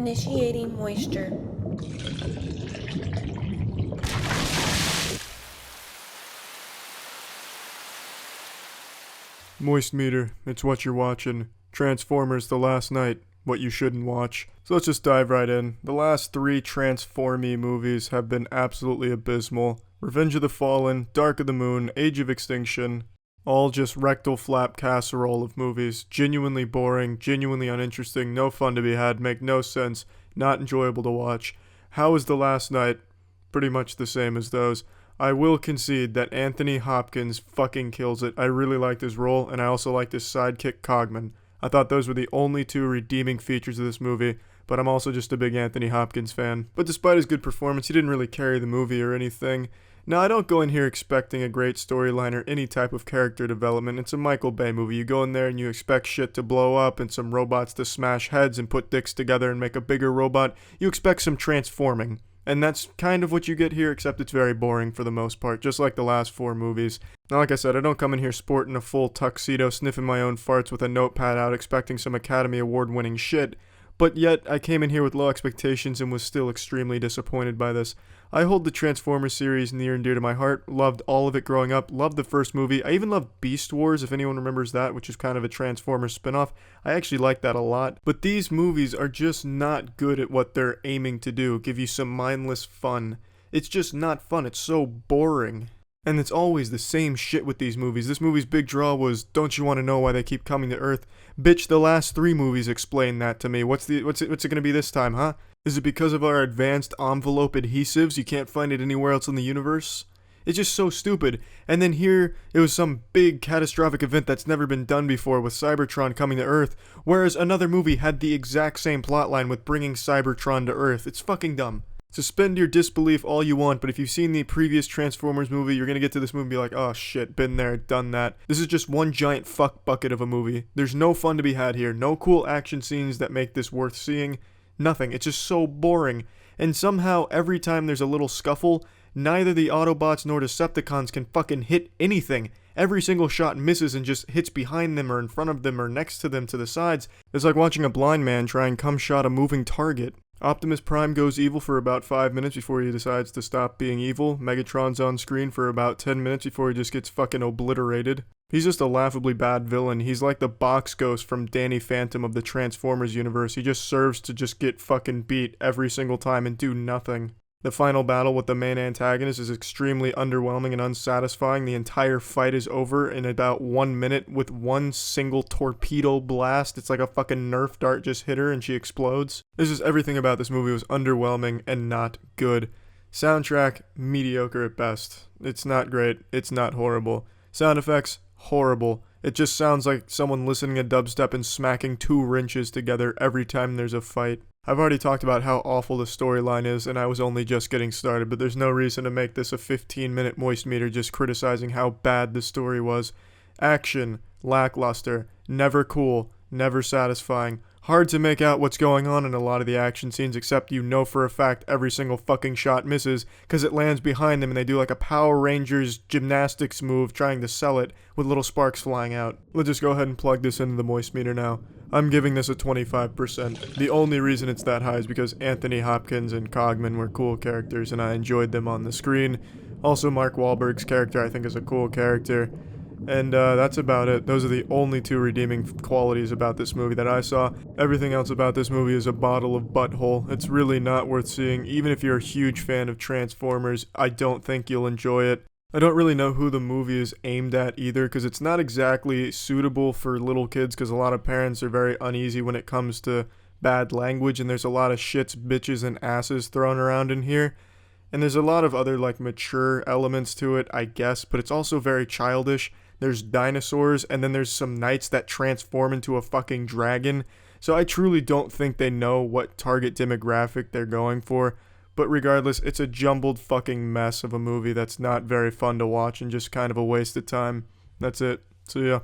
Initiating moisture. Moist meter, it's what you're watching. Transformers The Last Night, what you shouldn't watch. So let's just dive right in. The last three Transformy movies have been absolutely abysmal. Revenge of the Fallen, Dark of the Moon, Age of Extinction. All just rectal flap casserole of movies. Genuinely boring, genuinely uninteresting, no fun to be had, make no sense, not enjoyable to watch. How is The Last Night? Pretty much the same as those. I will concede that Anthony Hopkins fucking kills it. I really liked his role, and I also liked his sidekick Cogman. I thought those were the only two redeeming features of this movie, but I'm also just a big Anthony Hopkins fan. But despite his good performance, he didn't really carry the movie or anything. Now, I don't go in here expecting a great storyline or any type of character development. It's a Michael Bay movie. You go in there and you expect shit to blow up and some robots to smash heads and put dicks together and make a bigger robot. You expect some transforming. And that's kind of what you get here, except it's very boring for the most part, just like the last four movies. Now, like I said, I don't come in here sporting a full tuxedo, sniffing my own farts with a notepad out, expecting some Academy Award-winning shit. But yet, I came in here with low expectations and was still extremely disappointed by this. I hold the Transformers series near and dear to my heart, loved all of it growing up, loved the first movie. I even loved Beast Wars, if anyone remembers that, which is kind of a Transformers spin-off. I actually like that a lot. But these movies are just not good at what they're aiming to do, give you some mindless fun. It's just not fun, it's so boring. And it's always the same shit with these movies. This movie's big draw was, don't you want to know why they keep coming to Earth? Bitch, the last three movies explain that to me. What's it gonna be this time, huh? Is it because of our advanced envelope adhesives? You can't find it anywhere else in the universe? It's just so stupid. And then here, it was some big catastrophic event that's never been done before with Cybertron coming to Earth, whereas another movie had the exact same plotline with bringing Cybertron to Earth. It's fucking dumb. Suspend your disbelief all you want, but if you've seen the previous Transformers movie, you're gonna get to this movie and be like, oh shit, been there, done that. This is just one giant fuck bucket of a movie. There's no fun to be had here, no cool action scenes that make this worth seeing, nothing. It's just so boring. And somehow, every time there's a little scuffle, neither the Autobots nor Decepticons can fucking hit anything. Every single shot misses and just hits behind them or in front of them or next to them to the sides. It's like watching a blind man try and come shot a moving target. Optimus Prime goes evil for about 5 minutes before he decides to stop being evil. Megatron's on screen for about 10 minutes before he just gets fucking obliterated. He's just a laughably bad villain. He's like the box ghost from Danny Phantom of the Transformers universe. He just serves to just get fucking beat every single time and do nothing. The final battle with the main antagonist is extremely underwhelming and unsatisfying. The entire fight is over in about 1 minute with one single torpedo blast. It's like a fucking Nerf dart just hit her and she explodes. This is everything about this movie was underwhelming and not good. Soundtrack, mediocre at best. It's not great. It's not horrible. Sound effects, horrible. It just sounds like someone listening to dubstep and smacking two wrenches together every time there's a fight. I've already talked about how awful the storyline is, and I was only just getting started, but there's no reason to make this a 15-minute moist meter just criticizing how bad the story was. Action, lackluster, never cool, never satisfying. Hard to make out what's going on in a lot of the action scenes, except you know for a fact every single fucking shot misses, because it lands behind them and they do like a Power Rangers gymnastics move trying to sell it, with little sparks flying out. Let's just go ahead and plug this into the moist meter now. I'm giving this a 25%. The only reason it's that high is because Anthony Hopkins and Cogman were cool characters and I enjoyed them on the screen. Also, Mark Wahlberg's character I think is a cool character. And that's about it. Those are the only two redeeming qualities about this movie that I saw. Everything else about this movie is a bottle of butthole. It's really not worth seeing. Even if you're a huge fan of Transformers, I don't think you'll enjoy it. I don't really know who the movie is aimed at either, because it's not exactly suitable for little kids, because a lot of parents are very uneasy when it comes to bad language, and there's a lot of shits, bitches, and asses thrown around in here. And there's a lot of other, like, mature elements to it, I guess, but it's also very childish. There's dinosaurs, and then there's some knights that transform into a fucking dragon. So I truly don't think they know what target demographic they're going for. But regardless, it's a jumbled fucking mess of a movie that's not very fun to watch and just kind of a waste of time. That's it. See ya.